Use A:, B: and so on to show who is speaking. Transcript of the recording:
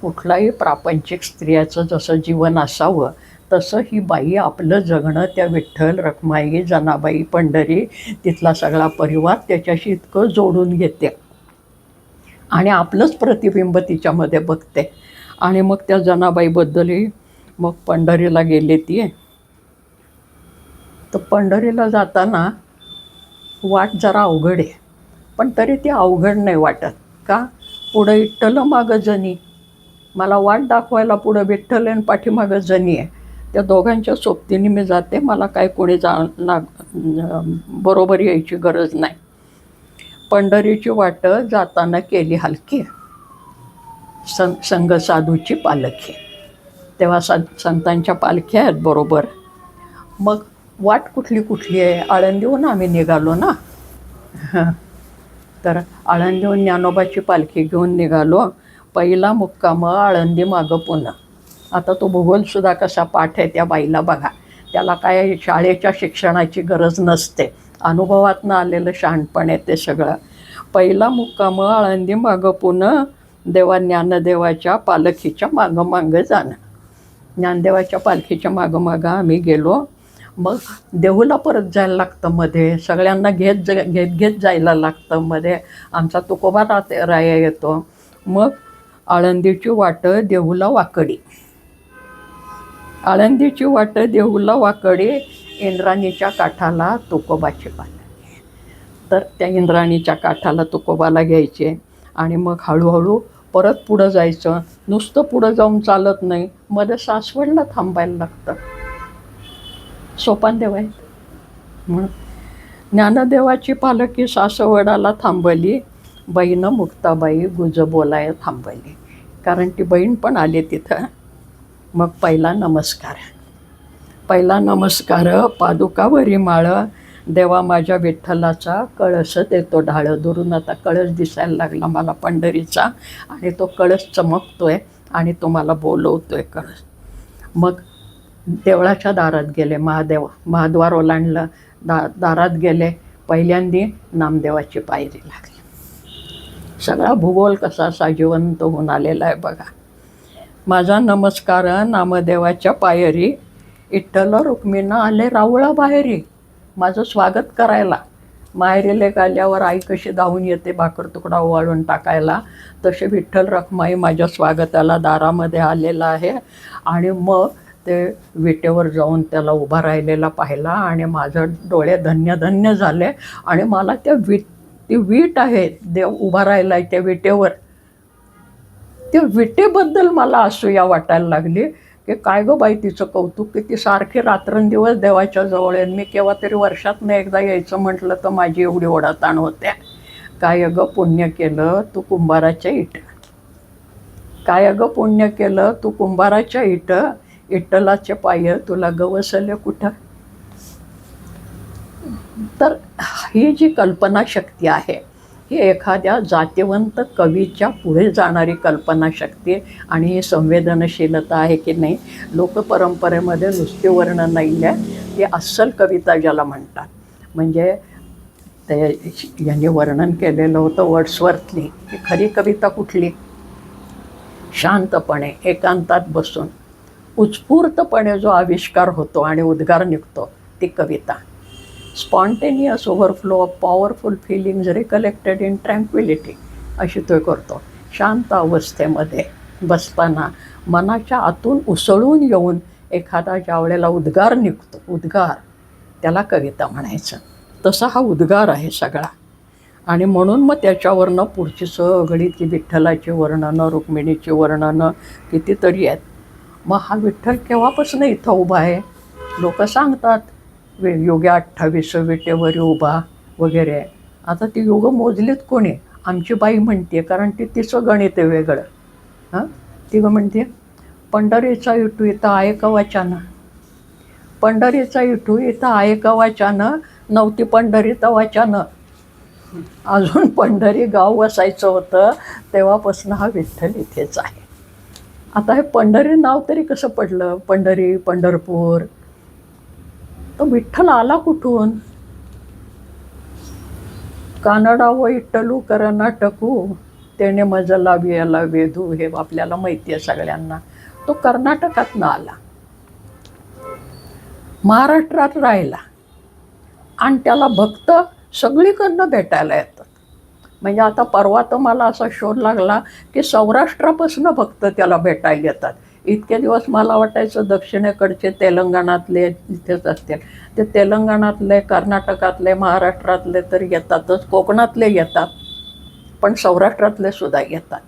A: कुठलाही प्रापंचिक स्त्रियाचं जसं जीवन असावं तसं ही बाई आपलं जगणं त्या विठ्ठल रखमाई जनाबाई पंढरी तिथला सगळा परिवार त्याच्याशी इतकं जोडून घेते आणि आपलंच प्रतिबिंब तिच्यामध्ये बघते. आणि मग त्या जनाबाईबद्दलही मग पंढरीला गेले ती. तर पंढरीला जाताना वाट जरा अवघड आहे, पण तरी ती अवघड नाही वाटत. का? पुढं विठ्ठल मागं जनी, मला वाट दाखवायला पुढं विठ्ठल आणि पाठीमागं जनी आहे. त्या दोघांच्या सोबतीने मी जाते, मला काय कोणी बरोबर यायची गरज नाही. पंढरीची वाट जाताना केली हलकी, संघ साधूची पालखी. तेव्हा संतांच्या पालख्या आहेत बरोबर. मग वाट कुठली कुठली आहे? आळंदीहून आम्ही निघालो ना. तर आळंदीहून ज्ञानोबाची पालखी घेऊन निघालो. पहिला मुक्काम आळंदी मागं पुणं. आता तो भूगोलसुद्धा कसा पाठ आहे त्या बाईला बघा. त्याला काय शाळेच्या शिक्षणाची गरज नसते, अनुभवातनं आलेलं शहाणपण आहे ते सगळं. पहिला मुक्काम आळंदी मागं पुणं, देवा ज्ञानदेवाच्या पालखीच्या मागं मागं जाणं. ज्ञानदेवाच्या पालखीच्या मागं मागं आम्ही गेलो. मग देहूला परत जायला लागतं, मध्ये सगळ्यांना घेत जायला लागतं. मध्ये आमचा तुकोबा राया येतो. मग आळंदीची वाट देहूला वाकडी, आळंदीची वाट देहूला वाकडी, इंद्राणीच्या काठाला तुकोबाची पालखी. तर त्या इंद्राणीच्या काठाला तुकोबाला घ्यायचे आणि मग हळूहळू परत पुढं जायचं. नुसतं पुढं जाऊन चालत नाही, मध्ये सासवडला थांबायला लागतं. सोपानदेव आहेत म्हणून ज्ञानदेवाची पालखी सासवडाला थांबली. बहीण मुक्ताबाई गुज बोलाय थांबली, कारण ती बहीण पण आली तिथं. मग पहिला नमस्कार, पादुकावरी माळ, देवा माझ्या विठ्ठलाचा कळस देतो ढाळ. दुरून आता कळस दिसायला लागला मला पंढरीचा, आणि तो कळस चमकतोय आणि तुम्हाला बोलवतोय कळस. मग देवळाच्या दारात गेले, महाद्वार ओलांडलं, दारात गेले. पहिल्यांदी नामदेवाची पायरी लागली. सगळा भूगोल कसा साजिवंत होऊन आलेला आहे बघा. माझा नमस्कार नामदेवाच्या पायरी, विठ्ठल रुक्मिणी आले रावळा बाहेरी माझं स्वागत करायला. माहेरी लेक आल्यावर आई कशी धावून येते भाकर तुकडा ओवाळून टाकायला, तसे विठ्ठल रखमाई माझ्या स्वागताला दारामध्ये आलेला आहे. आणि मग ते विटेवर जाऊन त्याला उभा राहिलेला पाहिला आणि माझं डोळे धन्य धन्य झाले. आणि मला ती वीट आहे, देव उभा राहिला आहे त्या विटेवर, त्या विटेबद्दल मला असूया वाटायला लागली की काय गं बाई तिचं कौतुक, की ती सारखी रात्रंदिवस देवाच्या जवळ आहे. मी केव्हा तरी वर्षातनं एकदा यायचं म्हटलं तर माझी एवढी ओढाताण होत्या. काय अगं पुण्य केलं तू कुंभाराच्या इट, काय अगं पुण्य केलं तू कुंभाराच्या इट, विठ्ठलाचे पाय तुला गवसले कुठं. तर ही जी कल्पनाशक्ती आहे ही एखाद्या जातिवंत कवीच्या पुढे जाणारी कल्पनाशक्ती आणि ही संवेदनशीलता आहे की नाही. लोकपरंपरेमध्ये नुसती वर्णन नाही आहे, ती अस्सल कविता ज्याला म्हणतात. म्हणजे ते यांनी वर्णन केलेलं होतं वर्ड्सवर्थनी. ही खरी कविता कुठली? शांतपणे एकांतात बसून उत्स्फूर्तपणे जो आविष्कार होतो आणि उद्गार निघतो ती कविता. Spontaneous overflow of powerful feelings recollected in tranquillity अशी तो करतो. शांत अवस्थेमध्ये बसताना मनाच्या आतून उसळून येऊन एखादा ज्या वेळेला उद्गार निघतो, उद्गार, त्याला कविता म्हणायचं. तसा हा उद्गार आहे सगळा. आणि म्हणून मग त्याच्यावरनं पुढची सगळी ती विठ्ठलाची वर्णनं, रुक्मिणीची वर्णनं कितीतरी आहेत. मग हा विठ्ठल केव्हापासून इथं उभा आहे? लोक सांगतात योग्य 28 विटेवर उभा वगैरे. आता ती युग मोजलीत कोणी? आमची बाई म्हणते, कारण तिचं गणित आहे वेगळं. ती म्हणते पंढरीचा विठू इथं आहे का वाचानं, पंढरीचा विठू इथं आहे का वाचानं, नव्हती पंढरी तर वाचानं. अजून पंढरी गाव वसायचं होतं तेव्हापासून हा विठ्ठल इथेच आहे. आता हे पंढरी नाव तरी कसं पडलं? पंढरी, पंढरपूर. तो विठ्ठल आला कुठून? कानडा व इट्टलू कर्नाटकू त्याने मजला वियाला वेधू हे आपल्याला माहिती आहे सगळ्यांना. तो कर्नाटकातनं आला, महाराष्ट्रात राहिला आणि त्याला भक्त सगळीकडनं भेटायला येतात. म्हणजे आता परवा तर मला असा शोध लागला की सौराष्ट्रापासून भक्त त्याला भेटायला येतात. इतके दिवस मला वाटायचं दक्षिणेकडचे तेलंगणातले इथेच असतील. ते तेलंगणातले, कर्नाटकातले, महाराष्ट्रातले तर येतातच, कोकणातले येतात, पण सौराष्ट्रातले सुद्धा येतात.